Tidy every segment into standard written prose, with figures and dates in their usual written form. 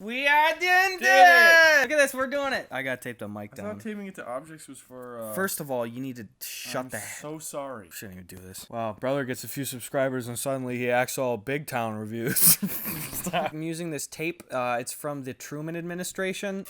We are doing it! Look at this, we're doing it. I got taped a mic down. I thought taping it to objects was for, First of all, you need to shut the I'm so sorry. Shouldn't even do this. Wow, brother gets a few subscribers and suddenly he acts all big town reviews. I'm using this tape. It's from the Truman administration.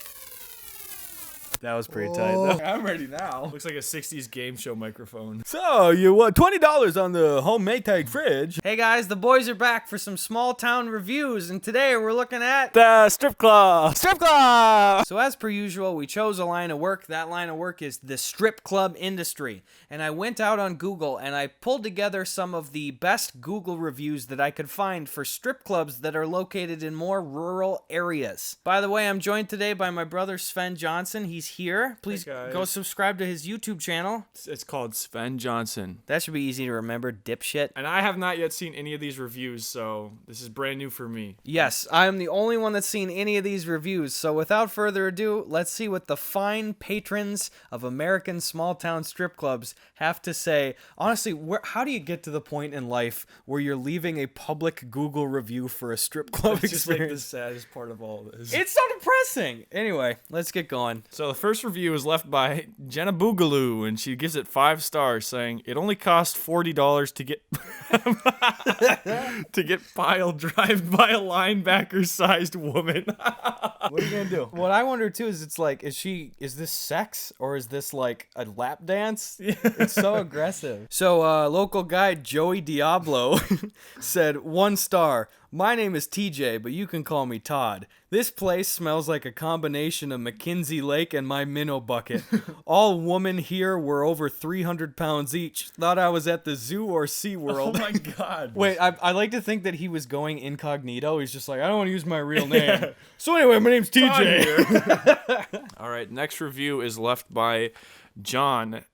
That was pretty tight, though. I'm ready now. Looks like a 60s game show microphone. So, you want $20 on the home Maytag fridge. Hey guys, the boys are back for some small town reviews, and today we're looking at The strip club. Strip club! So as per usual, we chose a line of work. That line of work is the strip club industry. And I went out on Google and I pulled together some of the best Google reviews that I could find for strip clubs that are located in more rural areas. By the way, I'm joined today by my brother Sven Johnson. He's here. Please go subscribe to his YouTube channel. It's called Sven Johnson. That should be easy to remember, dipshit. And I have not yet seen any of these reviews, so this is brand new for me. Yes, I'm the only one that's seen any of these reviews, so without further ado, let's see what the fine patrons of American small-town strip clubs have to say. Honestly, how do you get to the point in life where you're leaving a public Google review for a strip club It's experience? just like the saddest part of all this. It's so depressing! Anyway, let's get going. So the first review is left by Jenna Boogaloo, and she gives it 5 stars, saying it only cost $40 to get to get pile drived by a linebacker-sized woman. What are you gonna do? What I wonder too is, it's like, is this sex or is this like a lap dance? It's so aggressive. So local guy Joey Diablo said 1 star. My name is TJ, but you can call me Todd. This place smells like a combination of McKinsey Lake and my minnow bucket. All women here were over 300 pounds each. Thought I was at the zoo or SeaWorld. Oh my god. Wait, I like to think that he was going incognito. He's just like, I don't want to use my real name. So anyway, my name's TJ. All right, next review is left by John.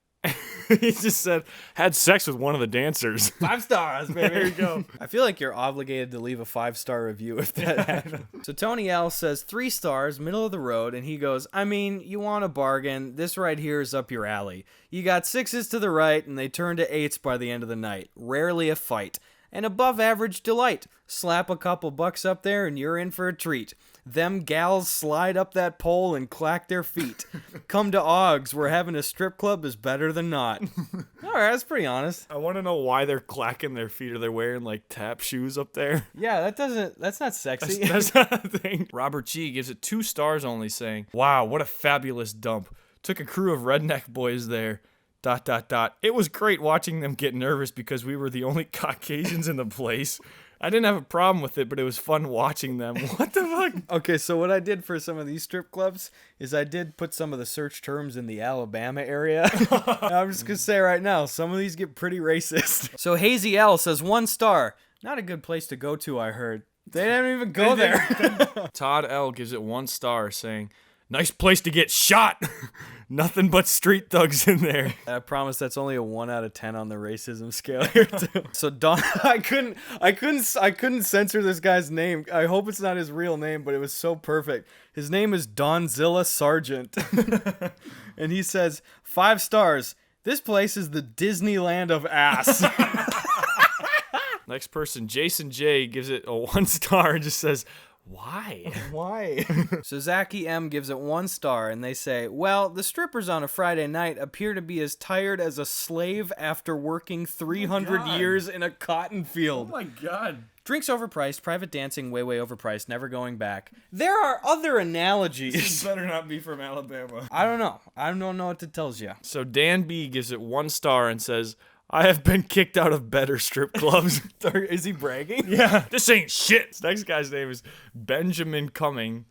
He just said, had sex with one of the dancers. 5 stars, baby. There you go. I feel like you're obligated to leave a 5-star review if that happens. So Tony L says 3 stars, middle of the road, and he goes, I mean, you want a bargain. This right here is up your alley. You got 6s to the right, and they turn to 8s by the end of the night. Rarely a fight. An above average delight. Slap a couple bucks up there and you're in for a treat. Them gals slide up that pole and clack their feet. Come to Oggs, where having a strip club is better than not. Alright, that's pretty honest. I want to know why they're clacking their feet. Are they wearing like tap shoes up there? Yeah, that's not sexy. That's not a thing. Robert G gives it 2 stars only, saying, wow, what a fabulous dump. Took a crew of redneck boys there. ... It was great watching them get nervous because we were the only Caucasians in the place. I didn't have a problem with it, but it was fun watching them. What the fuck? Okay, so what I did for some of these strip clubs is I did put some of the search terms in the Alabama area. I'm just gonna say right now, some of these get pretty racist. So Hazy L says 1 star. Not a good place to go to, I heard. They didn't even go there. Todd L gives it 1 star, saying, nice place to get shot. Nothing but street thugs in there. I promise that's only a 1 out of 10 on the racism scale here too. So Don, I couldn't censor this guy's name. I hope it's not his real name, but it was so perfect. His name is Donzilla Sargent. And he says 5 stars. This place is the Disneyland of ass. Next person, Jason J, gives it a 1 star and just says, why? Why? So Zachy M gives it 1 star, and they say, well, the strippers on a Friday night appear to be as tired as a slave after working 300 years in a cotton field. Oh my god. Drinks overpriced, private dancing way overpriced, never going back. There are other analogies. This better not be from Alabama. I don't know. I don't know what it tells you. So Dan B gives it 1 star and says, I have been kicked out of better strip clubs. Is he bragging? Yeah. This ain't shit. This next guy's name is Benjamin Cumming.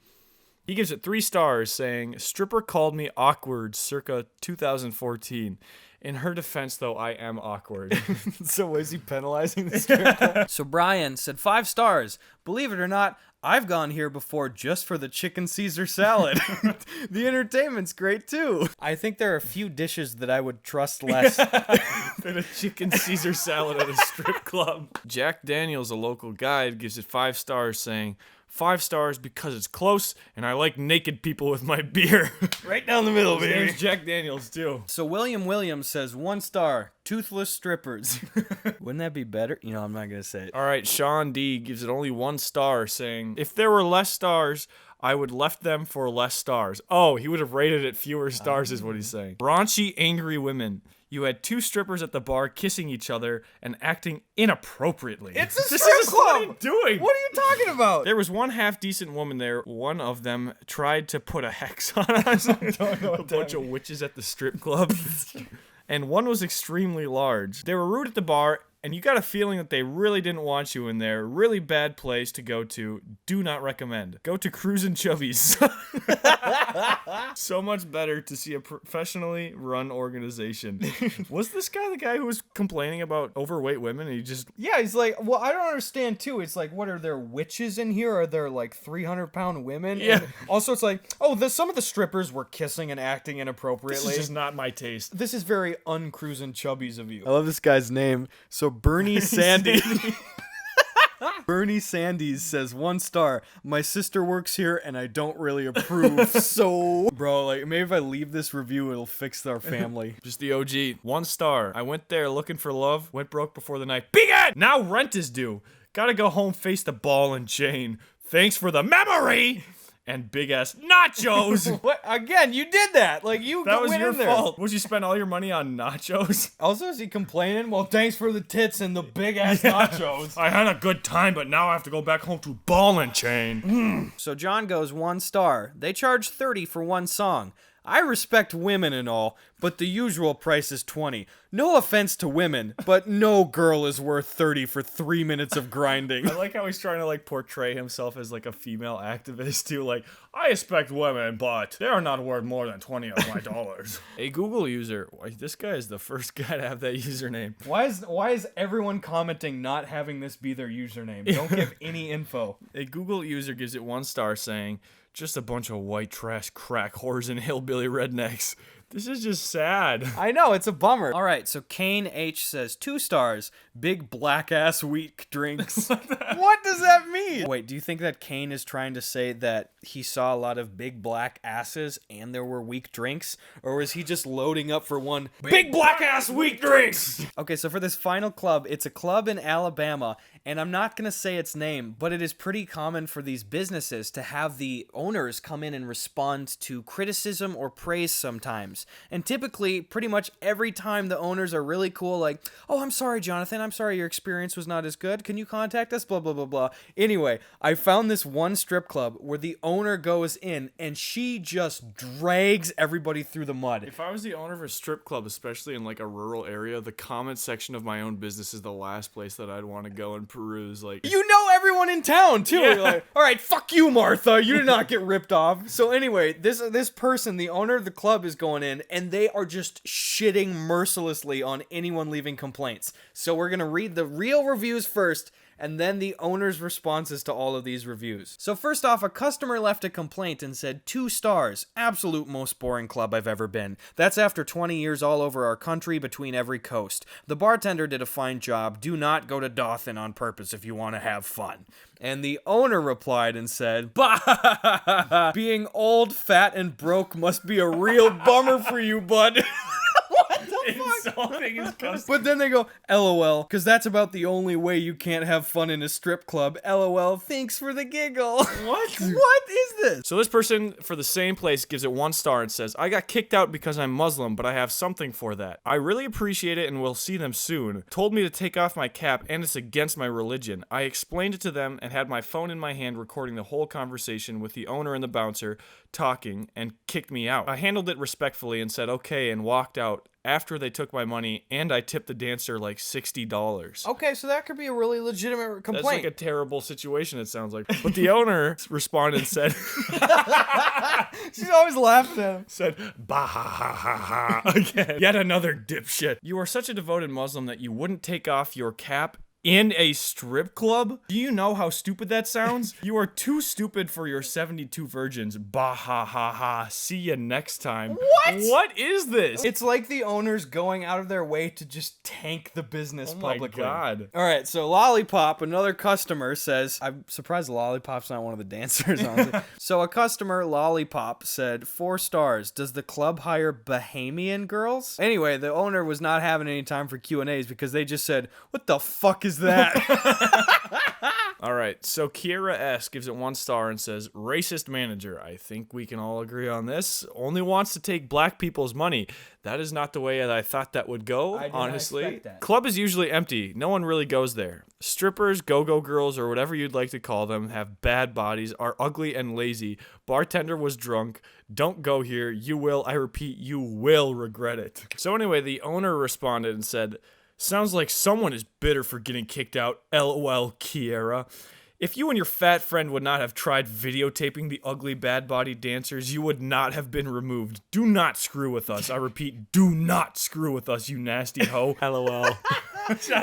He gives it 3 stars, saying, stripper called me awkward circa 2014. In her defense, though, I am awkward. So is he penalizing the strip club? So Brian said 5 stars. Believe it or not, I've gone here before just for the chicken Caesar salad. The entertainment's great too. I think there are a few dishes that I would trust less than a chicken Caesar salad at a strip club. Jack Daniels, a local guide, gives it 5 stars, saying, 5 stars because it's close and I like naked people with my beer. Right down the middle, His baby. name's Jack Daniels too. So William Williams says 1 star, toothless strippers. Wouldn't that be better? You know, I'm not gonna say it. All right, Sean D gives it only 1 star, saying, if there were less stars, I would left them for less stars. Oh, he would have rated it fewer stars is what he's saying. Raunchy, angry women. You had 2 strippers at the bar kissing each other and acting inappropriately. It's a This strip is club! What are you doing? What are you talking about? There was one half-decent woman there. One of them tried to put a hex on us. A bunch of witches at the strip club. And one was extremely large. They were rude at the bar, and you got a feeling that they really didn't want you in there. Really bad place to go to. Do not recommend. Go to Cruisin' Chubbies. So much better to see a professionally run organization. Was this guy the guy who was complaining about overweight women? And he just... Yeah, he's like, well, I don't understand, too. It's like, what, are there witches in here? Are there, like, 300-pound women? Yeah. And also, it's like, some of the strippers were kissing and acting inappropriately. This is just not my taste. This is very uncruising chubbies of you. I love this guy's name. So Bernie Sandy. Bernie Sandys says 1 star. My sister works here and I don't really approve. So, bro, like maybe if I leave this review, it'll fix our family. Just the OG. 1 star. I went there looking for love. Went broke before the night began. Now rent is due. Gotta go home, face the ball and chain. Thanks for the memory. And big ass nachos. What? Again, you did that. Like, you That was went your in there. fault. Would you spend all your money on nachos? Also, is he complaining? Well, thanks for the tits and the big-ass nachos. I had a good time, but now I have to go back home to ball and chain. So John goes 1 star. They charge 30 for 1 song. I respect women and all, but the usual price is 20. No offense to women, but no girl is worth 30 for 3 minutes of grinding. I like how he's trying to like portray himself as like a female activist too. Like, I respect women, but they are not worth more than 20 of my dollars. A Google user. This guy is the first guy to have that username. Why is everyone commenting not having this be their username? Don't give any info. A Google user gives it 1 star saying, just a bunch of white trash crack whores and hillbilly rednecks. This is just sad. I know, it's a bummer. All right, so Kane H says 2 stars. Big black ass weak drinks. What does that mean? Wait, do you think that Kane is trying to say that he saw a lot of big black asses and there were weak drinks? Or is he just loading up for one big black ass weak drinks? Okay, so for this final club, it's a club in Alabama, and I'm not going to say its name, but it is pretty common for these businesses to have the owners come in and respond to criticism or praise sometimes. And typically, pretty much every time the owners are really cool, like, oh, I'm sorry, Jonathan, I'm sorry your experience was not as good. Can you contact us? Blah, blah, blah, blah. Anyway, I found this one strip club where the owner goes in and she just drags everybody through the mud. If I was the owner of a strip club, especially in like a rural area, the comment section of my own business is the last place that I'd want to go and peruse. Like, you know everyone in town too. Yeah. You're like, all right, fuck you, Martha. You did not get ripped off. So anyway, this person, the owner of the club, is going in, and they are just shitting mercilessly on anyone leaving complaints. So we're gonna read the real reviews first, and then the owner's responses to all of these reviews. So first off, a customer left a complaint and said 2 stars. Absolute most boring club I've ever been. That's after 20 years all over our country between every coast. The bartender did a fine job. Do not go to Dothan on purpose if you want to have fun. And the owner replied and said, bah, being old, fat, and broke must be a real bummer for you, bud. What the insulting his customer. But then they go, LOL, because that's about the only way you can't have fun in a strip club. LOL, thanks for the giggle. What? What is this? So this person for the same place gives it 1 star and says, I got kicked out because I'm Muslim, but I have something for that. I really appreciate it and will see them soon. Told me to take off my cap and it's against my religion. I explained it to them and had my phone in my hand recording the whole conversation with the owner and the bouncer talking and kicked me out. I handled it respectfully and said okay and walked out after they took my money, and I tipped the dancer like $60. Okay, so that could be a really legitimate complaint. That's like a terrible situation, it sounds like. But the owner responded and said, she's always laughing at him. said, bah ha ha ha ha, again. Yet another dipshit. You are such a devoted Muslim that you wouldn't take off your cap in a strip club? Do you know how stupid that sounds? You are too stupid for your 72 virgins. Bah ha ha ha. See you next time. What? What is this? It's like the owners going out of their way to just tank the business publicly. Oh my god. All right, so Lollipop, another customer, says, I'm surprised Lollipop's not one of the dancers, honestly. So a customer, Lollipop, said 4 stars. Does the club hire Bahamian girls? Anyway, the owner was not having any time for Q&As because they just said, what the fuck is is that? All right, so Kiera S gives it 1 star and says, racist manager. I think we can all agree on this. Only wants to take black people's money. That is not the way that I thought that would go, I did not honestly. expect that. Club is usually empty. No one really goes there. Strippers, go-go girls, or whatever you'd like to call them, have bad bodies, are ugly and lazy. Bartender was drunk. Don't go here. You will, I repeat, you will regret it. So anyway, the owner responded and said, sounds like someone is bitter for getting kicked out. LOL, Kiera. If you and your fat friend would not have tried videotaping the ugly bad-bodied dancers, you would not have been removed. Do not screw with us. I repeat, do not screw with us, you nasty hoe. LOL. I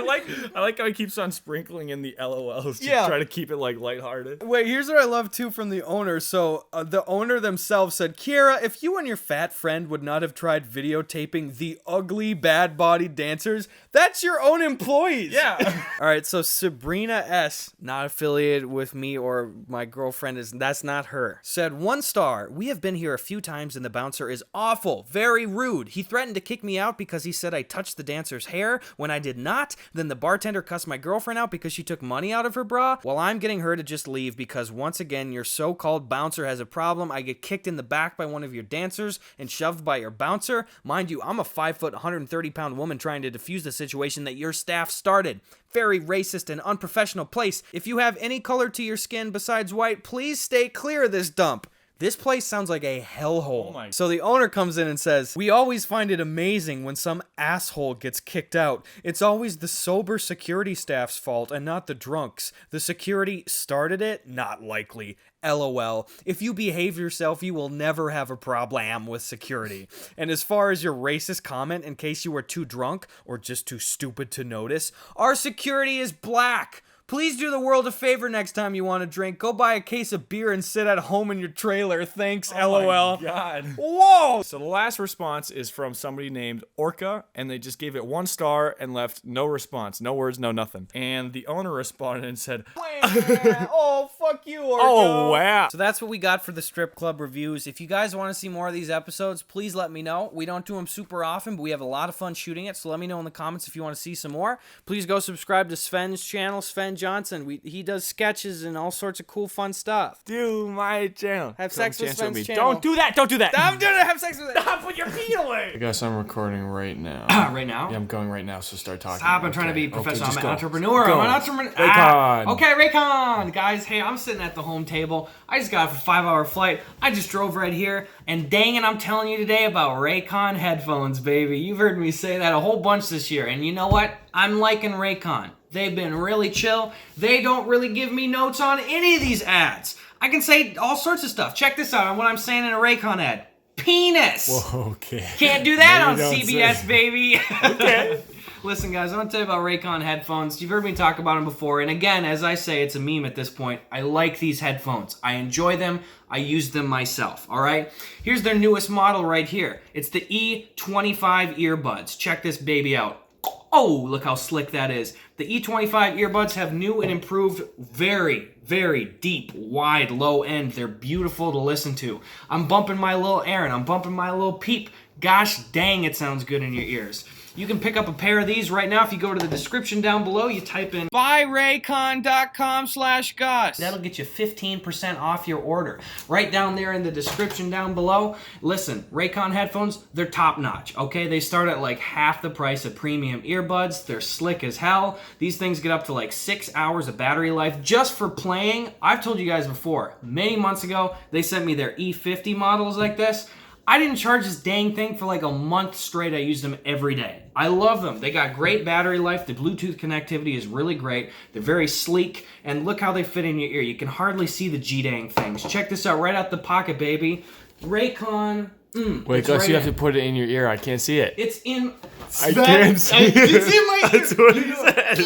like how he keeps on sprinkling in the LOLs to try to keep it like lighthearted. Wait, here's what I love too from the owner. So the owner themselves said, Kiera, if you and your fat friend would not have tried videotaping the ugly bad-bodied dancers, that's your own employees. Yeah. All right, so Sabrina S, not affiliated with me or my girlfriend, that's not her, said 1 star. We have been here a few times and the bouncer is awful, very rude. He threatened to kick me out because he said I touched the dancer's hair when I did not. Then the bartender cussed my girlfriend out because she took money out of her bra. Well, I'm getting her to just leave because once again, your so-called bouncer has a problem. I get kicked in the back by one of your dancers and shoved by your bouncer. Mind you, I'm a 5 foot, 130-pound woman trying to defuse the situation that your staff started. Very racist and unprofessional place. If you have any color to your skin besides white, please stay clear of this dump. This place sounds like a hellhole. So the owner comes in and says, we always find it amazing when some asshole gets kicked out. It's always the sober security staff's fault and not the drunks. The security started it? Not likely. LOL. If you behave yourself, you will never have a problem with security. And as far as your racist comment, in case you were too drunk or just too stupid to notice, our security is black. Please do the world a favor next time you want to drink. Go buy a case of beer and sit at home in your trailer. Thanks, LOL. My God. Whoa! So the last response is from somebody named Orca, and they just gave it 1 star and left no response. No words, no nothing. And the owner responded and said, Oh, fuck you, Orca. oh, wow. So that's what we got for the strip club reviews. If you guys want to see more of these episodes, please let me know. We don't do them super often, but we have a lot of fun shooting it. So let me know in the comments if you want to see some more. Please go subscribe to Sven's channel, Sven Johnson. He does sketches and all sorts of cool, fun stuff. Do my channel. Have sex with Sven's me. channel. Don't do that. Don't do that. I'm doing it. Have sex with it. Stop, put your feet away. I guess I'm recording right now. Right now? Yeah, I'm going right now, so start talking. Stop, I'm trying to be professional. just I'm go. an entrepreneur. Go. I'm an entrepreneur. Raycon. Okay, Raycon. Guys, hey, I'm sitting at the home table. I just got off a 5-hour flight. I just drove right here. And dang it, I'm telling you today about Raycon headphones, baby. You've heard me say that a whole bunch this year. And you know what? I'm liking Raycon. They've been really chill. They don't really give me notes on any of these ads. I can say all sorts of stuff. Check this out on what I'm saying in a Raycon ad. Penis. Whoa, okay. Can't do that Maybe on don't CBS, say. baby. Okay. Listen, guys, I want to tell you about Raycon headphones. You've heard me talk about them before. And again, as I say, it's a meme at this point. I like these headphones. I enjoy them. I use them myself, all right? Here's their newest model right here. It's the E25 earbuds. Check this baby out. Oh, look how slick that is. The E25 earbuds have new and improved, very, very deep, wide, low end. They're beautiful to listen to. I'm bumping my little Aaron. I'm bumping my little Peep. Gosh dang, it sounds good in your ears. You can pick up a pair of these right now if you go to the description down below. You type in buyraycon.com/Gus. That'll get you 15% off your order. Right down there in the description down below. Listen, Raycon headphones, they're top notch, okay? They start at like half the price of premium earbuds. They're slick as hell. These things get up to like 6 hours of battery life just for playing. I've told you guys before, many months ago, they sent me their E50 models like this. I didn't charge this dang thing for like a month straight. I used them every day. I love them. They got great battery life. The Bluetooth connectivity is really great. They're very sleek. And look how they fit in your ear. You can hardly see the G-dang things. Check this out right out the pocket, baby. Raycon. Wait, Gus, you have to put it in your ear. I can't see it. It's in... I can't see it. It's in my ear. That's what he said.